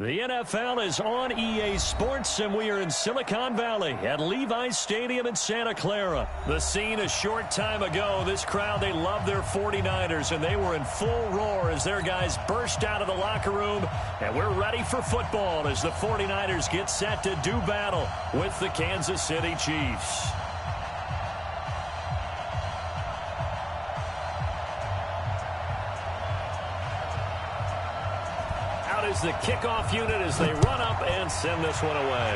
The NFL is on EA Sports, and we are in Silicon Valley at Levi's Stadium in Santa Clara. The scene a short time ago. This crowd, they love their 49ers, and they were in full roar as their guys burst out of the locker room. And we're ready for football as the 49ers get set to do battle with the Kansas City Chiefs. Is the kickoff unit as they run up and send this one away.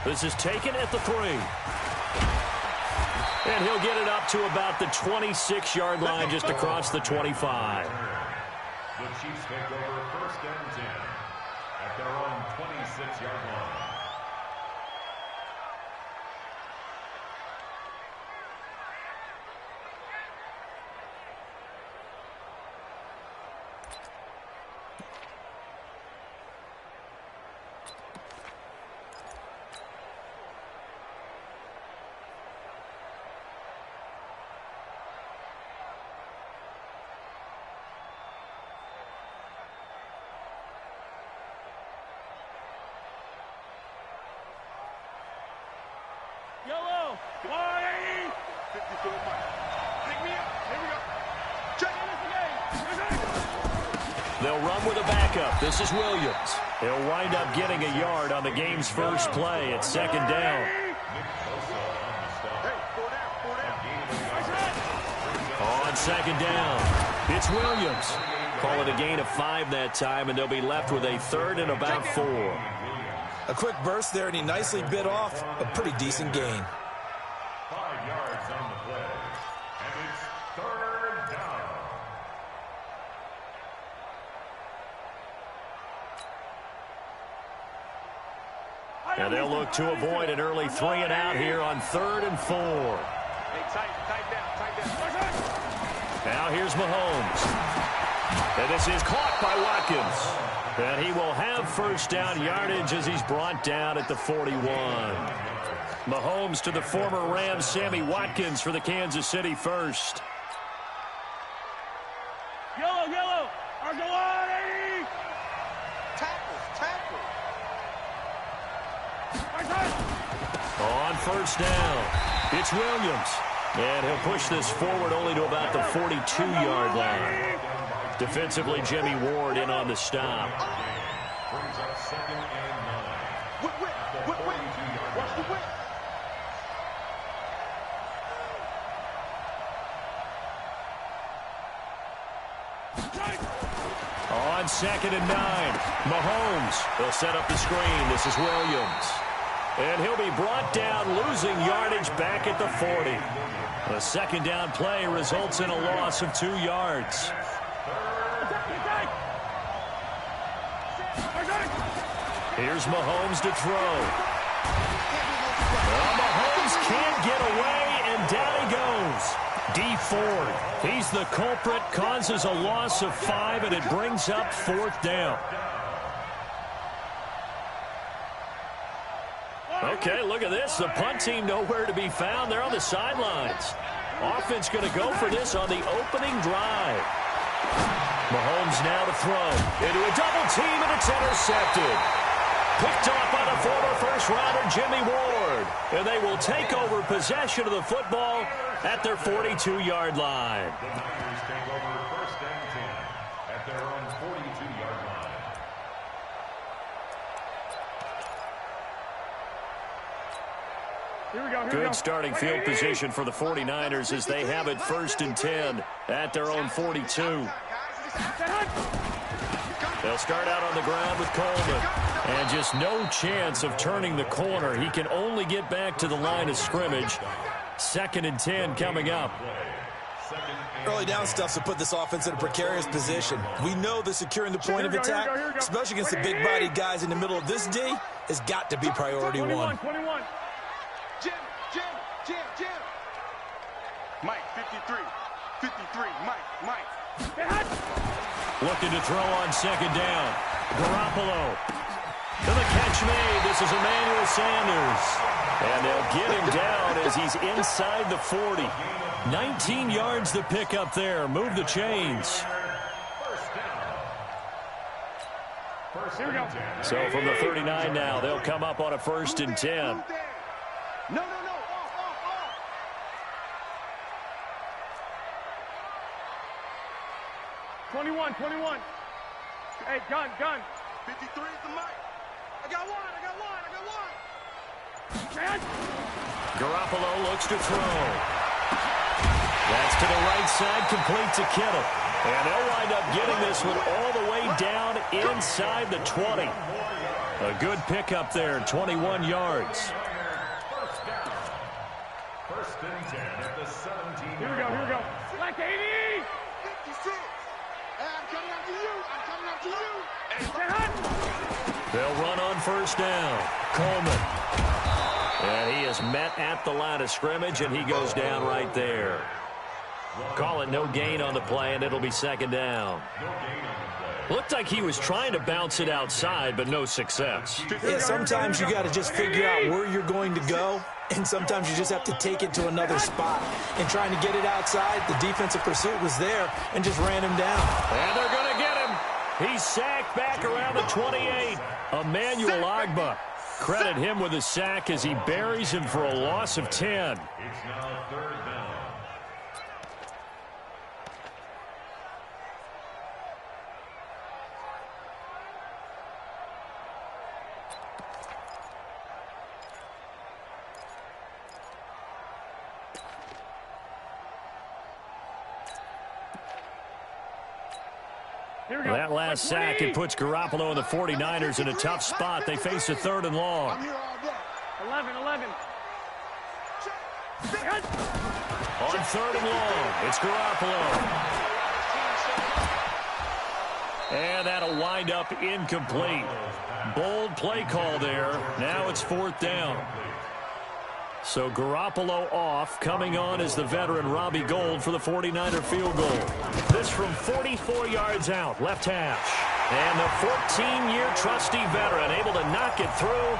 This is taken at the 3. And he'll get it up to about the 26-yard line, just across the 25. The Chiefs take over first and 10 at their own 26-yard line. Yellow, 180, 54 miles. Pick me up. Here we go. Check it again. They'll run with a backup. This is Williams. He'll wind up getting a yard on the game's first play at second down. On second down, it's Williams. Call it a gain of 5 that time, and they'll be left with a third and about 4. A quick burst there, and he nicely bit off a pretty decent gain. 5 yards on the play, and it's third down. And they'll look to avoid an early 3 and out here on 3rd and 4. Hey, tight down. Now here's Mahomes. And this is caught by Watkins. And he will have first down yardage as he's brought down at the 41. Mahomes to the former Rams, Sammy Watkins, for the Kansas City first. Yellow. Argolani. Tackle. On first down, it's Williams. And he'll push this forward only to about the 42-yard line. Defensively, Jimmy Ward in on the stop. Brings up second and 9. Watch the whip. On second and 9, Mahomes. They'll set up the screen. This is Williams. And he'll be brought down, losing yardage back at the 40. The second down play results in a loss of 2 yards. Here's Mahomes to throw. Well, Mahomes can't get away, and down he goes. D Ford, he's the culprit, causes a loss of 5, and it brings up 4th down. Okay, look at this. The punt team nowhere to be found. They're on the sidelines. Offense going to go for this on the opening drive. Mahomes now to throw. Into a double team, and it's intercepted. Picked off by the former first-rounder Jimmy Ward. And they will take over possession of the football at their 42-yard line. The Niners take over first and 10 at their own 42-yard line. Here we go. Good starting field position for the 49ers as they have it first and 10 at their own 42. They'll start out on the ground with Coleman. And just no chance of turning the corner. He can only get back to the line of scrimmage. Second and 10 coming up. Early down stuff to put this offense in a precarious position. We know that securing the point of attack, especially against the big-bodied guys in the middle of this D, has got to be priority 1. 21. Jim. Mike, 53. Mike. Looking to throw on second down. Garoppolo. To the catch made. This is Emmanuel Sanders. And they'll get him down as he's inside the 40. 19 yards the pick up there. Move the chains. Here we go. So from the 39 now, they'll come up on a 1st and 10. No. Off. 21. Hey, gun. 53 is the mic. I got one. Man. Garoppolo looks to throw. That's to the right side, complete to Kittle. And they'll wind up getting this one all the way down inside the 20. A good pickup there, 21 yards. First and 10 at the 17. Here we go. Black 80. 56. I'm coming up to you. They'll run on 1st down. Coleman. And he is met at the line of scrimmage, and he goes down right there. Call it no gain on the play, and it'll be 2nd down. Looked like he was trying to bounce it outside, but no success. Yeah, sometimes you got to just figure out where you're going to go, and sometimes you just have to take it to another spot. And trying to get it outside, the defensive pursuit was there and just ran him down. And they're going to get him. He's sacked back around the 28. Emmanuel Ogbah. Credit him with a sack as he buries him for a loss of 10. It's now 3rd down. That last sack, it puts Garoppolo and the 49ers in a tough spot. They face a 3rd and long. 11. On 3rd and long, it's Garoppolo. And that'll wind up incomplete. Bold play call there. Now it's 4th down. So Garoppolo off. Coming on is the veteran Robbie Gould for the 49er field goal. This from 44 yards out, left hash. And the 14-year trusty veteran able to knock it through.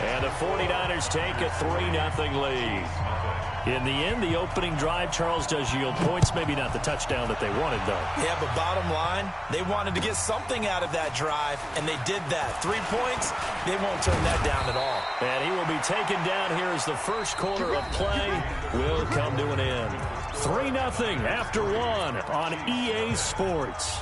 And the 49ers take a 3-0 lead. In the end, the opening drive, Charles, does yield points. Maybe not the touchdown that they wanted, though. Yeah, but bottom line, they wanted to get something out of that drive, and they did that. 3 points, they won't turn that down at all. And he will be taken down here as the first quarter of play will come to an end. 3-0 after 1 on EA Sports.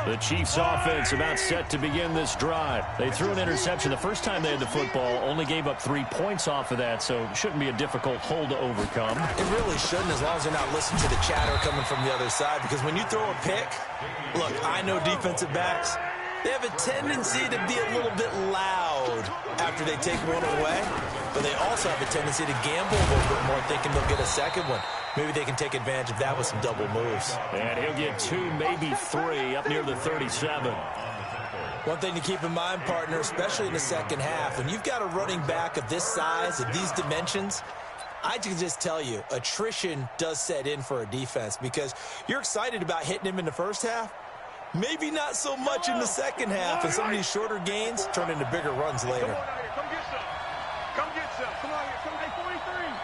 The Chiefs offense about set to begin this drive. They threw an interception the first time they had the football, only gave up 3 points off of that, so it shouldn't be a difficult hole to overcome. It really shouldn't, as long as they're not listening to the chatter coming from the other side, because when you throw a pick, look, I know defensive backs, they have a tendency to be a little bit loud after they take one away, but they also have a tendency to gamble a little bit more, thinking they'll get a second one. Maybe they can take advantage of that with some double moves. And he'll get 2, maybe 3 up near the 37. One thing to keep in mind, partner, especially in the second half, when you've got a running back of this size, of these dimensions, I can just tell you, attrition does set in for a defense because you're excited about hitting him in the first half. Maybe not so much in the second half, and some of these shorter gains turn into bigger runs later. Come get some. Come get some. Come on here. Come get 43.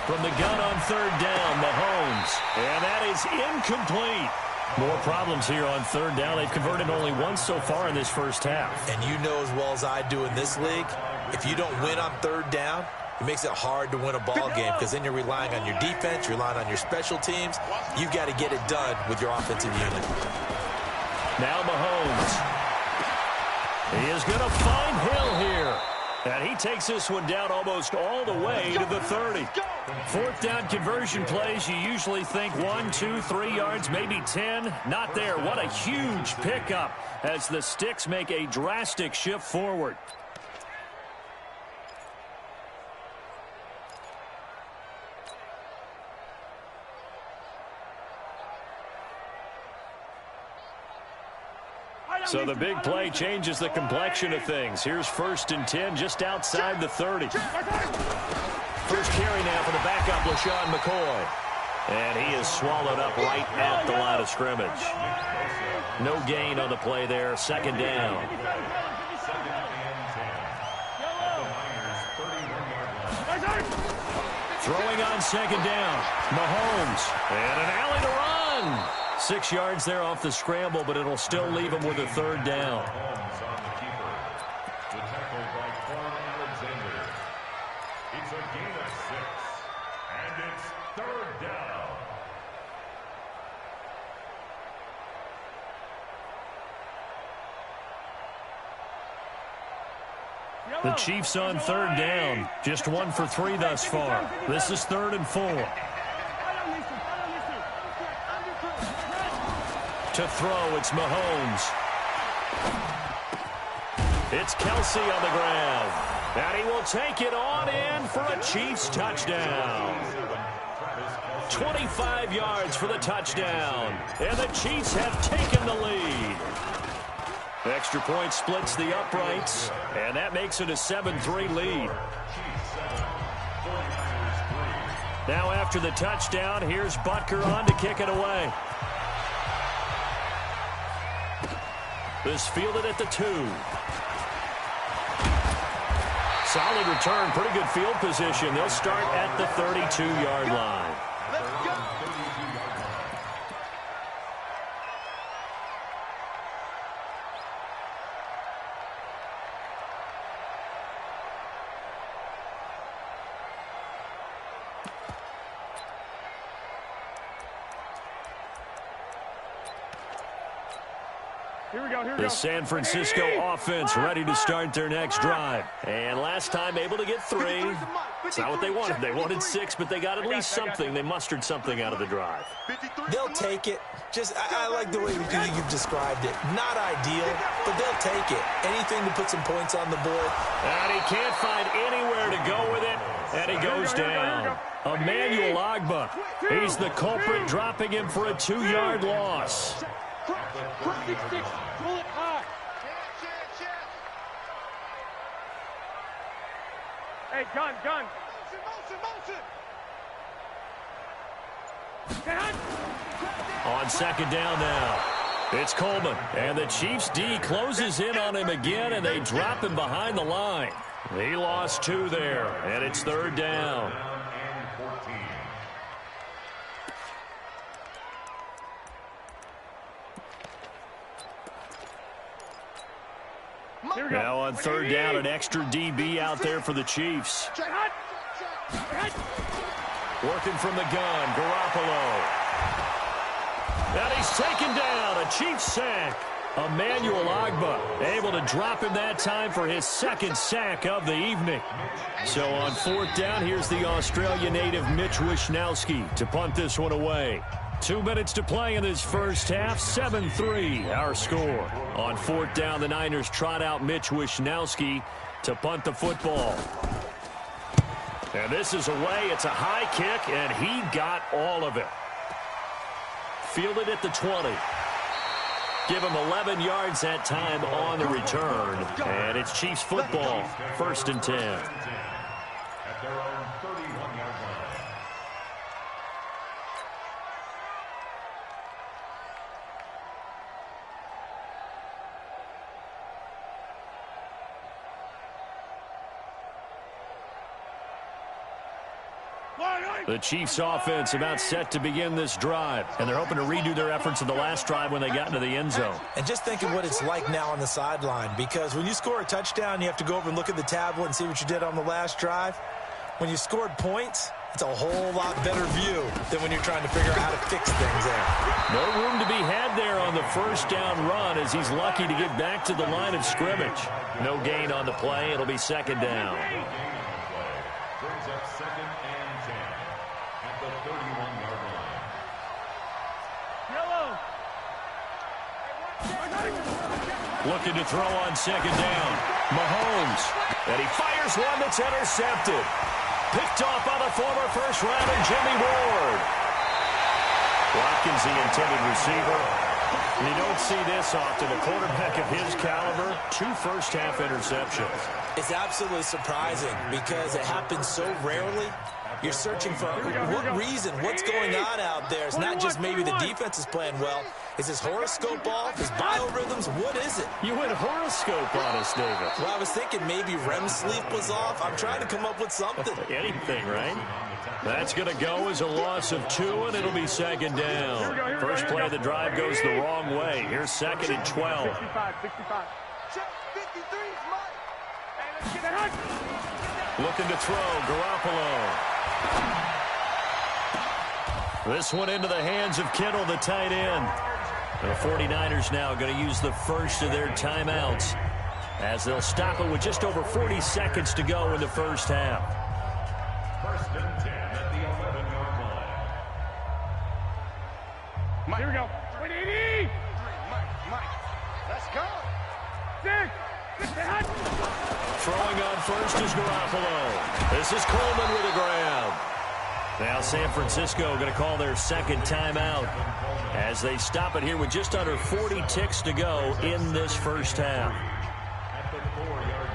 From the gun on 3rd down, Mahomes. And that is incomplete. More problems here on 3rd down. They've converted only once so far in this first half. And you know as well as I do in this league, if you don't win on 3rd down, it makes it hard to win a ball game because then you're relying on your defense, you're relying on your special teams. You've got to get it done with your offensive unit. Now Mahomes. He is going to find Hill here. And he takes this one down almost all the way to the 30. 4th down conversion plays, you usually think 1, 2, 3 yards, maybe 10. Not there. What a huge pickup as the Sticks make a drastic shift forward. So the big play changes the complexion of things. Here's 1st and 10 just outside the 30. First carry now for the backup, LaShawn McCoy. And he is swallowed up right at the line of scrimmage. No gain on the play there. 2nd down. Throwing on second down. Mahomes. And an alley to run. 6 yards there off the scramble, but it'll still leave him with a third down. Mahomes on the keeper. The tackle by Quan Alexander. It's a gain of 6. And it's third down. The Chiefs on third down. Just 1 for 3 thus far. This is 3rd and 4. To throw, it's Mahomes. It's Kelsey on the ground. And he will take it on in for a Chiefs touchdown. 25 yards for the touchdown. And the Chiefs have taken the lead. Extra point splits the uprights, and that makes it a 7-3 lead. Now after the touchdown, here's Butker on to kick it away. This fielded at the 2. Solid return, pretty good field position. They'll start at the 32-yard line. The San Francisco offense ready to start their next drive. And last time able to get 3. It's not what they wanted. They wanted 6, but they got at least something. They mustered something out of the drive. They'll take it. I like the way you've described it. Not ideal, but they'll take it. Anything to put some points on the board. And he can't find anywhere to go with it. And he goes down. Emmanuel Ogbah. He's the culprit, dropping him for a 2-yard loss. Hey, gun. On second down now. It's Coleman. And the Chiefs D closes in on him again, and they drop him behind the line. He lost 2 there, and it's third down. Now on third down, an extra DB out there for the Chiefs. Working from the gun, Garoppolo. And he's taken down, a Chiefs sack. Emmanuel Ogbah able to drop him that time for his 2nd sack of the evening. So on fourth down, here's the Australia native Mitch Wishnowsky to punt this one away. 2 minutes to play in this first half. 7-3 our score. On fourth down, the Niners trot out Mitch Wishnowsky to punt the football. And this is away. It's a high kick, and he got all of it. Fielded at the 20. Give him 11 yards that time on the return. And it's Chiefs football. 1st and 10. At their own 31-yard line. The Chiefs offense about set to begin this drive, and they're hoping to redo their efforts in the last drive when they got into the end zone. And just think of what it's like now on the sideline, because when you score a touchdown, you have to go over and look at the tablet and see what you did on the last drive. When you scored points, it's a whole lot better view than when you're trying to figure out how to fix things there. No room to be had there on the first down run, as he's lucky to get back to the line of scrimmage. No gain on the play. It'll be second down. Brings up 2nd and 10 at the 31-yard line. Looking to throw on second down. Mahomes. And he fires one that's intercepted. Picked off by the former first-rounder Jimmy Ward. Watkins, the intended receiver. You don't see this often. A quarterback of his caliber, 2 first-half interceptions. It's absolutely surprising because it happens so rarely. You're searching for what reason, what's going on out there. It's not just maybe the defense is playing well. Is his horoscope off? His biorhythms? What is it? You went horoscope on us, David. Well, I was thinking maybe REM sleep was off. I'm trying to come up with something. Anything, right? That's going to go as a loss of 2, and it'll be second down. First play of the drive goes the wrong way. Here's second and 12. 65, 65. Check 53, Mike. Hey, let's get it. Looking to throw, Garoppolo. This one into the hands of Kittle, the tight end. The 49ers now going to use the first of their timeouts as they'll stop it with just over 40 seconds to go in the first half. First and 10 at the 11-yard line. Here we go. 180. Mike. Let's go. 6. Throwing on first is Garoppolo. This is Coleman with a grab. Now San Francisco going to call their second timeout as they stop it here with just under 40 ticks to go in this first half. At the 4-yard line.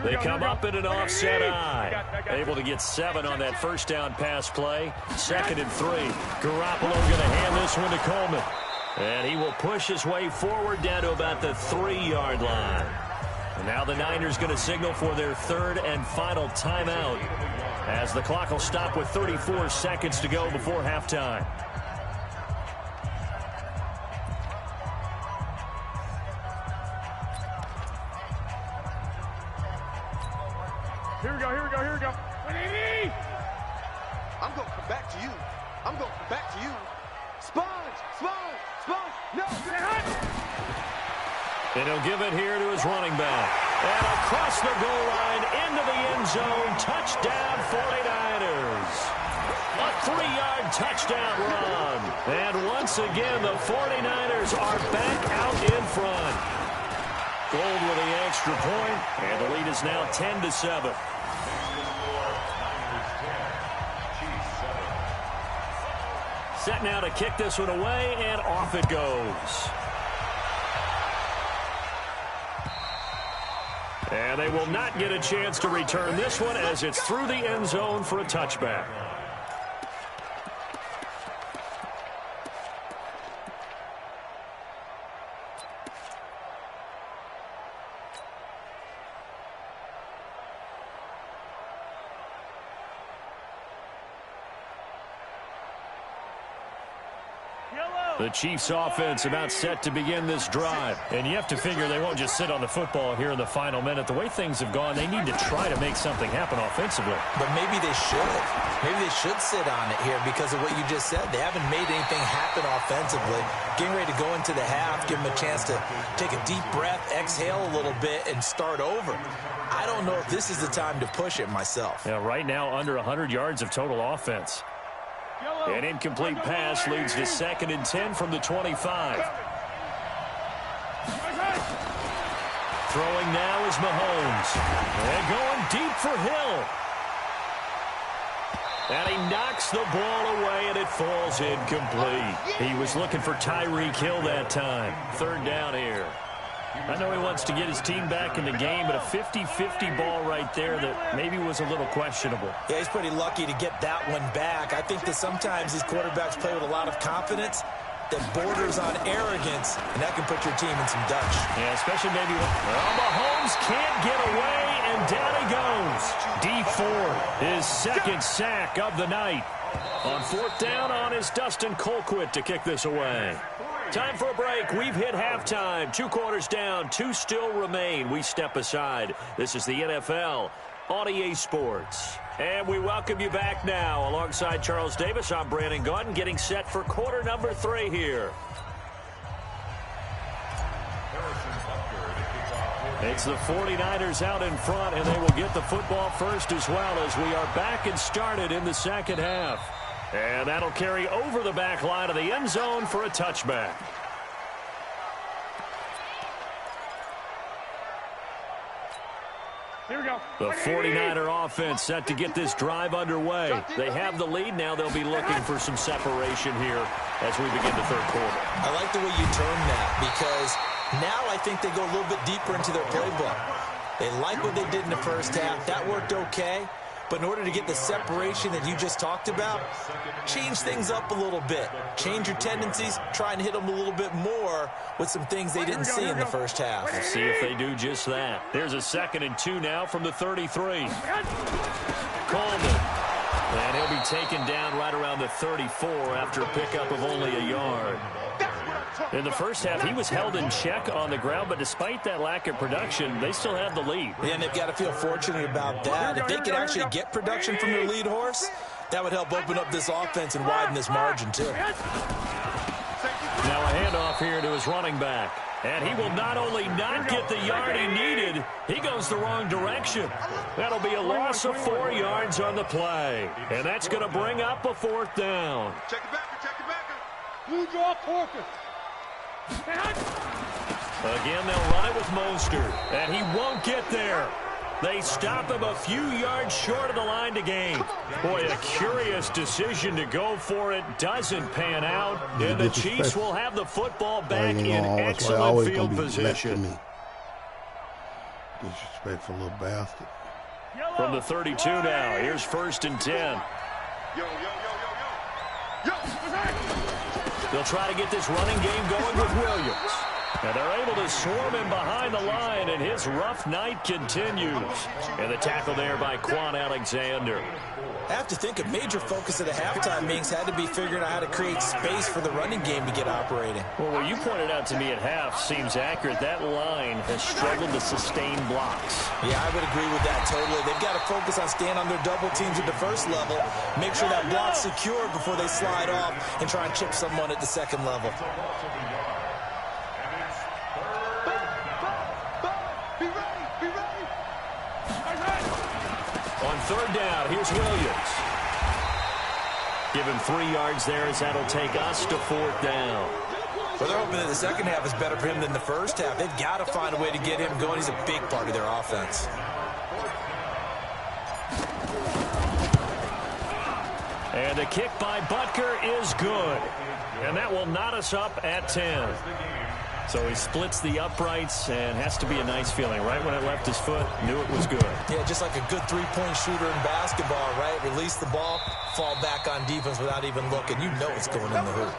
They come up in an offset eye. Able to get 7 on that first down pass play. Second and 3. Garoppolo going to hand this one to Coleman. And he will push his way forward down to about the 3-yard line. And now the Niners going to signal for their third and final timeout as the clock will stop with 34 seconds to go before halftime. Here we go. 180. I'm going to come back to you. Sponge. No. And he'll give it here to his running back. And across the goal line into the end zone. Touchdown 49ers. A 3-yard touchdown run. And once again, the 49ers are back out in front. Gold with the extra point, and the lead is now 10-7. Set now to kick this one away, and off it goes. And they will not get a chance to return this one as it's through the end zone for a touchback. The Chiefs offense about set to begin this drive. And you have to figure they won't just sit on the football here in the final minute. The way things have gone, they need to try to make something happen offensively. But maybe they should. Maybe they should sit on it here because of what you just said. They haven't made anything happen offensively. Getting ready to go into the half, give them a chance to take a deep breath, exhale a little bit, and start over. I don't know if this is the time to push it myself. Yeah, right now under 100 yards of total offense. An incomplete pass leads to second and 10 from the 25. Throwing now is Mahomes. And going deep for Hill. And he knocks the ball away, and it falls incomplete. He was looking for Tyreek Hill that time. Third down here. I know he wants to get his team back in the game, but a 50-50 ball right there that maybe was a little questionable. Yeah, he's pretty lucky to get that one back. I think that sometimes these quarterbacks play with a lot of confidence that borders on arrogance, and that can put your team in some Dutch. Yeah, especially maybe when Mahomes can't get away, and down he goes. Dee Ford, his second sack of the night. On fourth down on is Dustin Colquitt to kick this away. Time for a break. We've hit halftime. 2 quarters down. 2 still remain. We step aside. This is the NFL on EA Sports. And we welcome you back now. Alongside Charles Davis, I'm Brandon Gaudin, getting set for quarter number 3 here. It's the 49ers out in front, and they will get the football first as well as we are back and started in the second half. And that'll carry over the back line of the end zone for a touchback. Here we go. The 49er offense set to get this drive underway. They have the lead now. They'll be looking for some separation here as we begin the third quarter. I like the way you term that because now I think they go a little bit deeper into their playbook. They like what they did in the first half. That worked okay. But in order to get the separation that you just talked about, change things up a little bit. Change your tendencies. Try and hit them a little bit more with some things they didn't see in the first half. We'll see if they do just that. There's a 2nd and 2 now from the 33. Coleman. And he'll be taken down right around the 34 after a pickup of only a yard. In the first half, he was held in check on the ground, but despite that lack of production, they still have the lead. Yeah, and they've got to feel fortunate about that. If they could actually get production from their lead horse, that would help open up this offense and widen this margin, too. Now a handoff here to his running back. And he will not only not get the yard he needed, he goes the wrong direction. That'll be a loss of 4 yards on the play. And that's going to bring up a 4th down. Check it back. Check it back. Blue draw, Corker. Again, they'll run it with Mostert, and he won't get there. They stop him a few yards short of the line to gain. Boy, a curious decision to go for it. Doesn't pan out, and the Chiefs will have the football back in excellent field position. Disrespectful little bastard. From the 32 now, here's 1st and 10. They'll try to get this running game going with Williams. And they're able to swarm him behind the line, and his rough night continues. And the tackle there by Quan Alexander. I have to think a major focus of the halftime meetings had to be figuring out how to create space for the running game to get operating. Well, what you pointed out to me at half seems accurate. That line has struggled to sustain blocks. Yeah, I would agree with that totally. They've got to focus on staying on their double teams at the first level, make sure that block's secure before they slide off and try and chip someone at the second level. On 3rd down, here's Williams. Give him 3 yards there as that'll take us to 4th down. Well, they're hoping that the second half is better for him than the first half. They've got to find a way to get him going. He's a big part of their offense. And the kick by Butker is good. And that will knot us up at 10. So he splits the uprights and has to be a nice feeling. Right when it left his foot, knew it was good. Yeah, just like a good three-point shooter in basketball, right? Release the ball, fall back on defense without even looking. You know it's going in the hoop.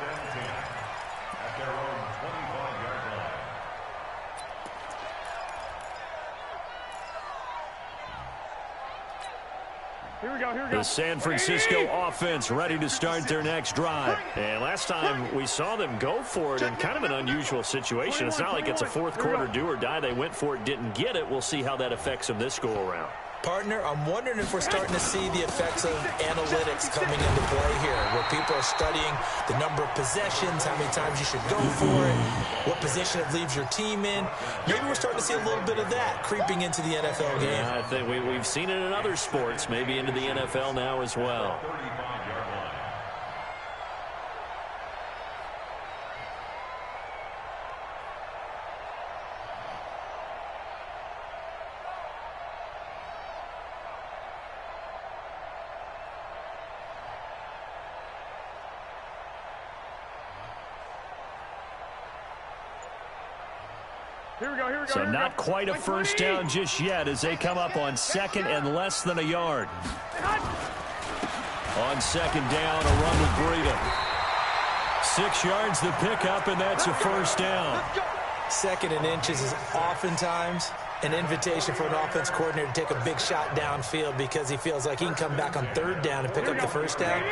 The San Francisco offense ready to start their next drive. And last time we saw them go for it in kind of an unusual situation. It's not like it's a fourth quarter do or die. They went for it, didn't get it. We'll see how that affects them this go-around. Partner, I'm wondering if we're starting to see the effects of analytics coming into play here, where people are studying the number of possessions, how many times you should go for it, what position it leaves your team in. Maybe we're starting to see a little bit of that creeping into the NFL game. Yeah, I think we've seen it in other sports, maybe into the NFL now as well. So not quite a first down just yet as they come up on second and less than a yard. On second down, a run with Breida. 6 yards the pickup, and that's a first down. Second and inches is oftentimes an invitation for an offense coordinator to take a big shot downfield because he feels like he can come back on third down and pick up the first down.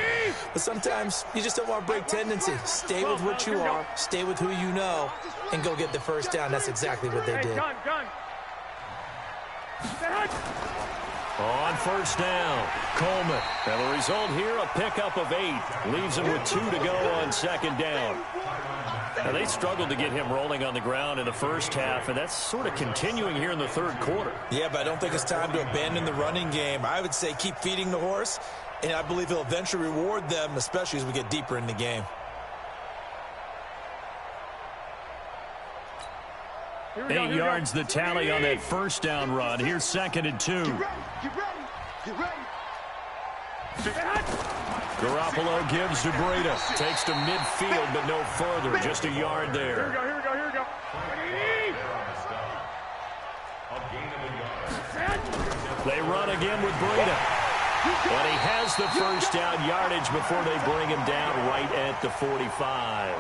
But sometimes you just don't want to break tendency. Stay with what you are, stay with who you know, and go get the first down. That's exactly what they did. On first down, Coleman. And the result here, a pickup of 8. Leaves him with 2 to go on second down. Now, they struggled to get him rolling on the ground in the first half, and that's sort of continuing here in the third quarter. Yeah, but I don't think it's time to abandon the running game. I would say keep feeding the horse, and I believe he'll eventually reward them, especially as we get deeper in the game. Here we go. 8 yards the tally on that first down run. Here's 2nd and 2. Get ready. Get ready. Get ready. Garoppolo gives to Breida. Takes to midfield, but no further. Just a yard there. Here we go. Here we go. They run again with Breida. And he has the first down yardage before they bring him down right at the 45.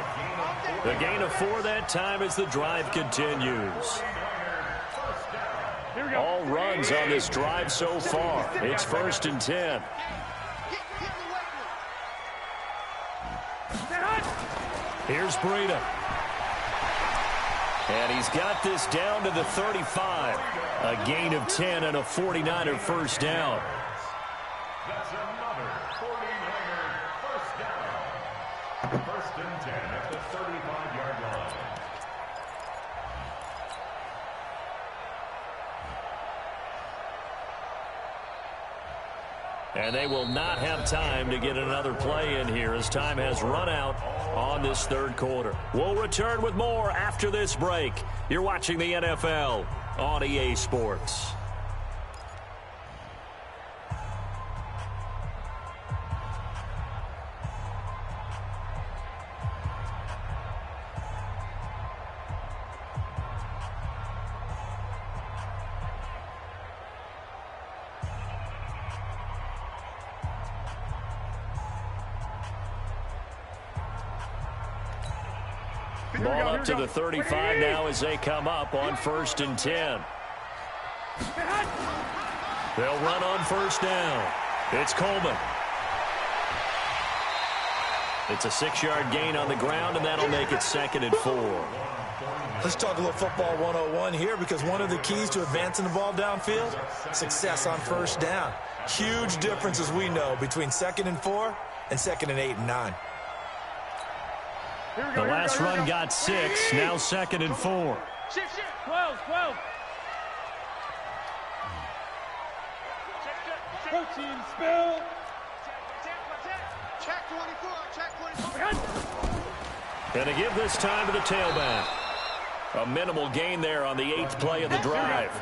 The gain of 4 that time as the drive continues. All runs on this drive so far. It's 1st and 10. Here's Breida. And he's got this down to the 35. A gain of 10 and a 49er first down. That's another 49er first down. 1st and 10 at the 35-yard line. And they will not have time to get another play in here as time has run out on this 3rd quarter. We'll return with more after this break. You're watching the NFL on EA Sports. Ball up to the 35 now as they come up on 1st and 10. They'll run on 1st down. It's Coleman. It's a 6-yard gain on the ground, and that'll make it 2nd and 4. Let's talk a little football 101 here, because one of the keys to advancing the ball downfield, success on 1st down. Huge difference, as we know, between 2nd and 4 and 2nd and 8 and 9. The last run got 6, now 2nd and 4. Shift. 12. 14, spill. Check 24. Check 24. And to give this time to the tailback. A minimal gain there on the 8th play of the drive.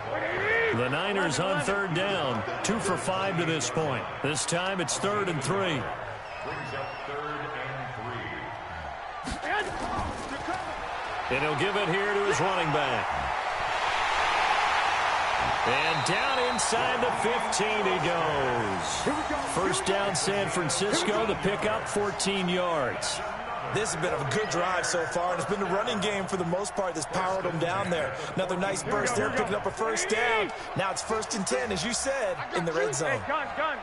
The Niners on 3rd down, 2 for 5 to this point. This time it's 3rd and 3. Brings up 3rd and 3. And he'll give it here to his running back. And down inside the 15 he goes. First down San Francisco, the pickup 14 yards. This has been a good drive so far, and it's been the running game for the most part that's powered them down there. Another nice burst there, picking up a first down. Now it's 1st and 10, as you said, in the red zone. Gun.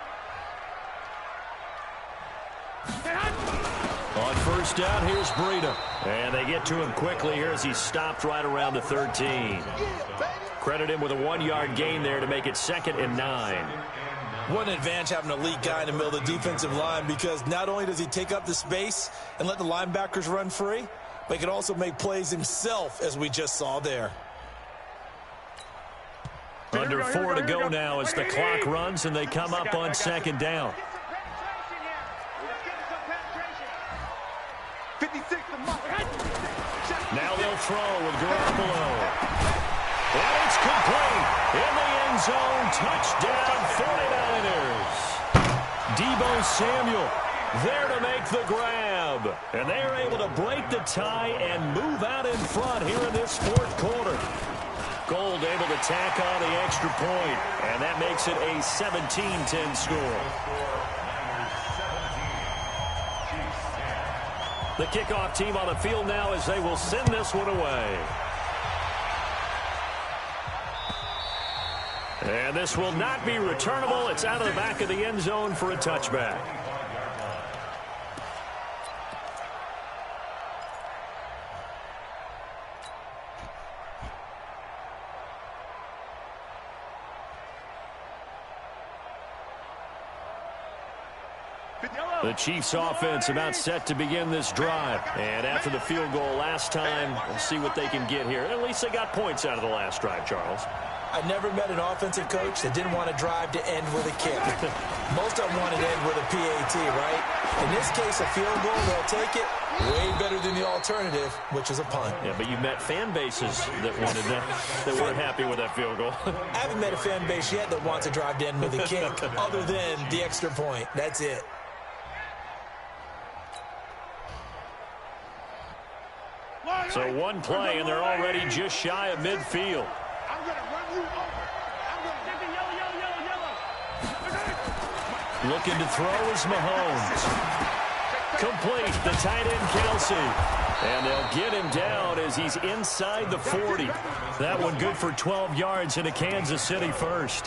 On 1st down, here's Breida. And they get to him quickly here as he stopped right around the 13. Credit him with a 1-yard gain there to make it 2nd and 9. What an advantage having an elite guy in the middle of the defensive line, because not only does he take up the space and let the linebackers run free, but he can also make plays himself, as we just saw there. Under 4 to go now as the clock runs and they come up on 2nd down. 56. Now they'll throw with Garoppolo. And it's complete. In the end zone, touchdown 49ers. Deebo Samuel there to make the grab. And they are able to break the tie and move out in front here in this 4th quarter. Gold able to tack on the extra point, and that makes it a 17-10 score. The kickoff team on the field now as they will send this one away. And this will not be returnable. It's out of the back of the end zone for a touchback. The Chiefs offense about set to begin this drive. And after the field goal last time, we'll see what they can get here. At least they got points out of the last drive, Charles. I never met an offensive coach that didn't want to drive to end with a kick. Most of them wanted to end with a PAT, right? In this case, a field goal, they'll take it. Way better than the alternative, which is a punt. Yeah, but you met fan bases that wanted that, that weren't happy with that field goal. I haven't met a fan base yet that wants to drive to end with a kick, other than the extra point. That's it. So one play, and they're already just shy of midfield. I'm going to run you over. I'm going to yellow. Looking to throw is Mahomes. Complete, the tight end Kelsey. And they'll get him down as he's inside the 40. That one good for 12 yards into Kansas City first.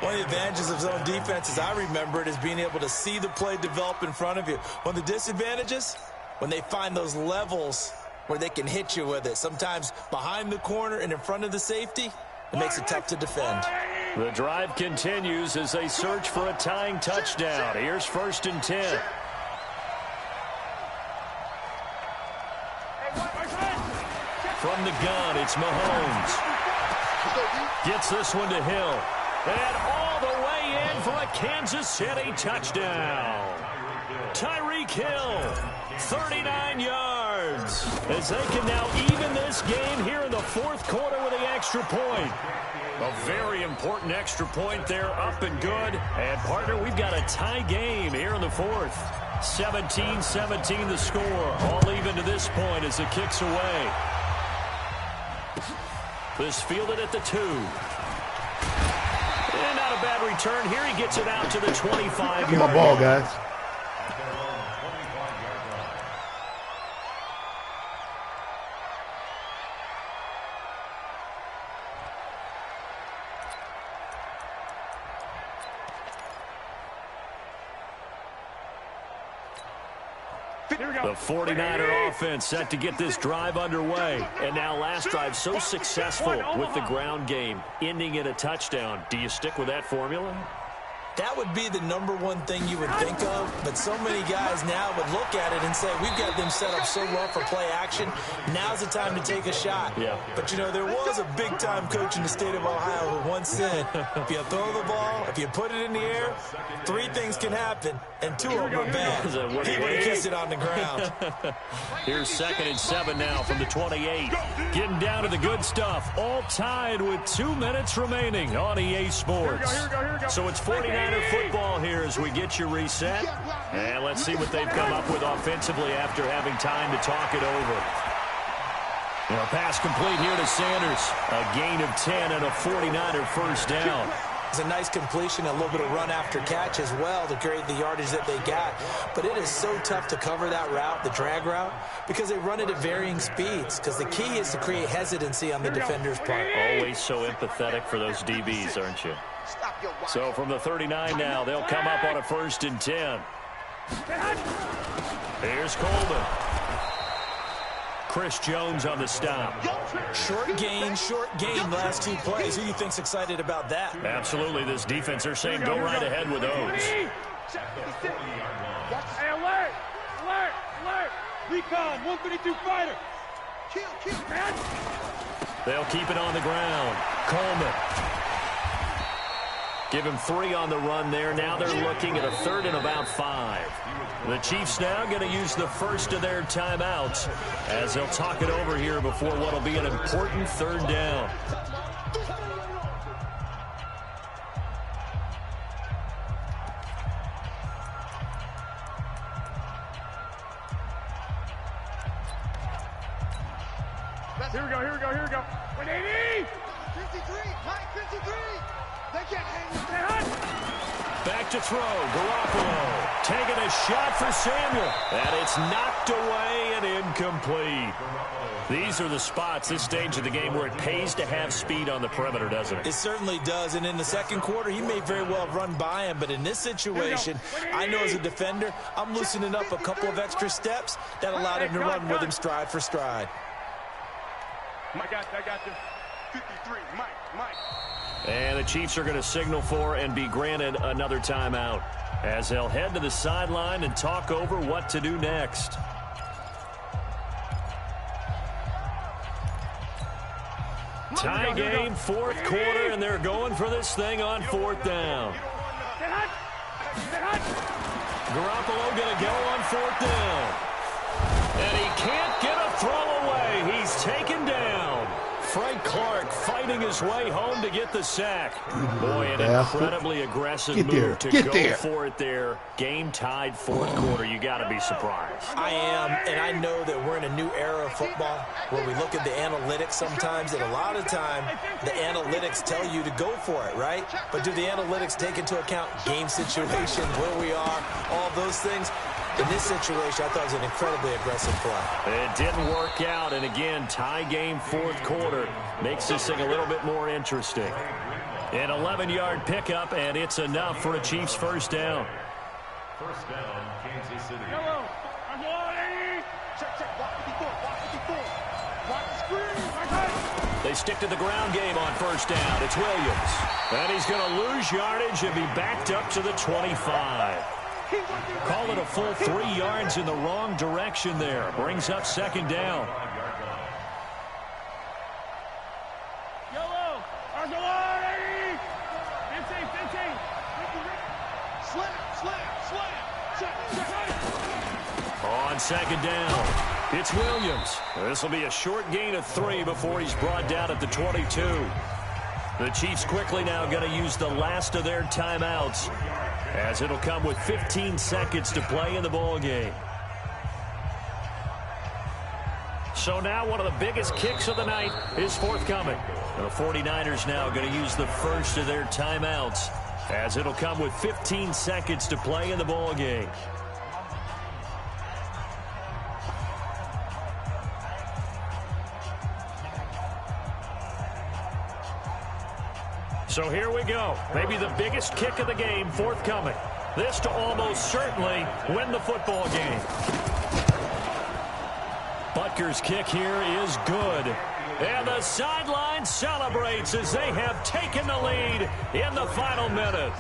One of the advantages of zone defense, as I remember it, is being able to see the play develop in front of you. One of the disadvantages, when they find those levels where they can hit you with it. Sometimes behind the corner and in front of the safety, it makes it tough to defend. The drive continues as they search for a tying touchdown. Here's 1st and 10. From the gun, it's Mahomes. Gets this one to Hill. And all the way in for a Kansas City touchdown. Tyreek Hill, 39 yards. As they can now even this game here in the 4th quarter with the extra point. A very important extra point there, up and good. And, partner, we've got a tie game here in the 4th. 17-17 the score. All even to this point as it kicks away. This fielded at the 2. And not a bad return here. He gets it out to the 25-yard line. My ball, guys. The 49er offense set to get this drive underway. And now last drive so successful with the ground game, ending in a touchdown. Do you stick with that formula? That would be the #1 thing you would think of, but so many guys now would look at it and say, we've got them set up so well for play action. Now's the time to take a shot. Yeah. But, you know, there was a big-time coach in the state of Ohio who once said, if you throw the ball, if you put it in the air, 3 things can happen, and 2 of them are bad. He would have kissed it on the ground. Here's 2nd and 7 now from the 28. Getting down to the good stuff. All tied with 2 minutes remaining on EA Sports. So it's 49er football here as we get you reset. And let's see what they've come up with offensively after having time to talk it over. And a pass complete here to Sanders. A gain of 10 and a 49er first down. It's a nice completion, a little bit of run after catch as well to create the yardage that they got. But it is so tough to cover that route, the drag route, because they run it at varying speeds. Because the key is to create hesitancy on the defender's part. Always so empathetic for those DBs, aren't you? So from the 39 now, they'll come up on a 1st and 10. Here's Coleman. Chris Jones on the stop. Short gain last 2 plays. Who do you think's excited about that? Absolutely. This defense, they're saying go right ahead with those. Hey, alert! Alert! Alert! Recon, 132 fighter. Kill, man. They'll keep it on the ground. Coleman. Give him 3 on the run there. Now they're looking at a 3rd and about 5. The Chiefs now going to use the first of their timeouts as they'll talk it over here before what will be an important 3rd down. Here we go. 180! 53! Mike, 53! They can't hang with that. Back to throw. Garoppolo taking a shot for Samuel. And it's knocked away and incomplete. These are the spots, this stage of the game, where it pays to have speed on the perimeter, doesn't it? It certainly does. And in the 2nd quarter, he may very well have run by him. But in this situation, I know as a defender, I'm loosening up a couple of extra steps that allowed him to run with him stride for stride. I got this. 53, Mike. And the Chiefs are going to signal for and be granted another timeout as they'll head to the sideline and talk over what to do next. Tie game, fourth quarter, and they're going for this thing on fourth down. Garoppolo going to go on fourth down. And he can't get a throw away. He's taken down. Frank Clark fighting his way home to get the sack. Boy, an incredibly aggressive move to go for it there. Game tied fourth quarter. You got to be surprised. I am, and I know that we're in a new era of football where we look at the analytics sometimes, and a lot of time the analytics tell you to go for it, right? But do the analytics take into account game situation, where we are, all those things? In this situation, I thought it was an incredibly aggressive play. It didn't work out, and again, tie game fourth quarter makes this thing a little bit more interesting. An 11-yard pickup, and it's enough for a Chiefs first down. First down, Kansas City. They stick to the ground game on first down. It's Williams. And he's going to lose yardage and be backed up to the 25. Call it a full 3 yards in the wrong direction there. Brings up second down. On second down, it's Williams. This will be a short gain of 3 before he's brought down at the 22. The Chiefs quickly now going to use the last of their timeouts, as it'll come with 15 seconds to play in the ball game. So now one of the biggest kicks of the night is forthcoming. The 49ers now going to use the first of their timeouts, as it'll come with 15 seconds to play in the ball game. So here we go. Maybe the biggest kick of the game forthcoming. This to almost certainly win the football game. Butker's kick here is good. And the sideline celebrates as they have taken the lead in the final minute.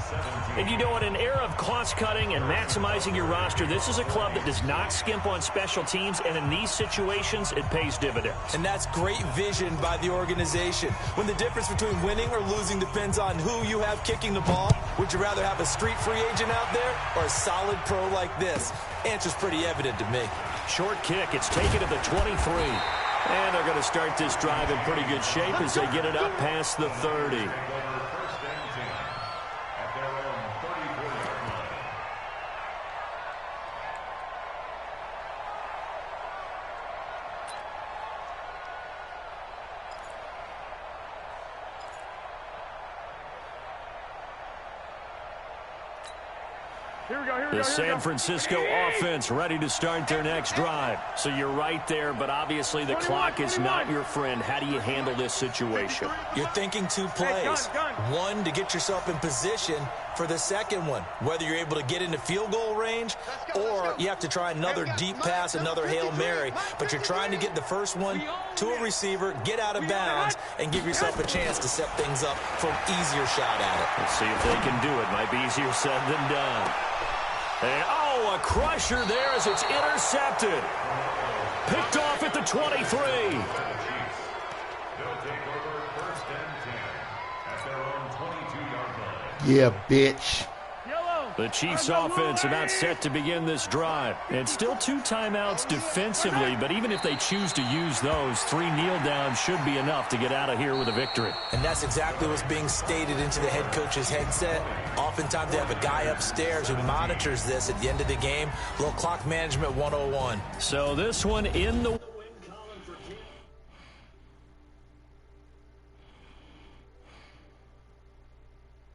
And you know, in an era of cost-cutting and maximizing your roster, this is a club that does not skimp on special teams, and in these situations, it pays dividends. And that's great vision by the organization. When the difference between winning or losing depends on who you have kicking the ball, would you rather have a street free agent out there or a solid pro like this? Answer's pretty evident to me. Short kick. It's taken to the 23. And they're going to start this drive in pretty good shape as they get it up past the 30. The San Francisco offense ready to start their next drive. So you're right there, but obviously the clock is not your friend. How do you handle this situation? You're thinking 2 plays. One, to get yourself in position for the second one, whether you're able to get into field goal range or you have to try another deep pass, another Hail Mary. But you're trying to get the first one to a receiver, get out of bounds, and give yourself a chance to set things up for an easier shot at it. Let's see if they can do it. Might be easier said than done. And, oh, a crusher there as it's intercepted. Picked off at the 23. They'll take over first and 10 at their own 22-yard line. Yeah, bitch. The Chiefs offense about set to begin this drive. And still 2 timeouts defensively, but even if they choose to use those, 3 kneel downs should be enough to get out of here with a victory. And that's exactly what's being stated into the head coach's headset. Oftentimes they have a guy upstairs who monitors this at the end of the game. Little clock management 101. So this one in the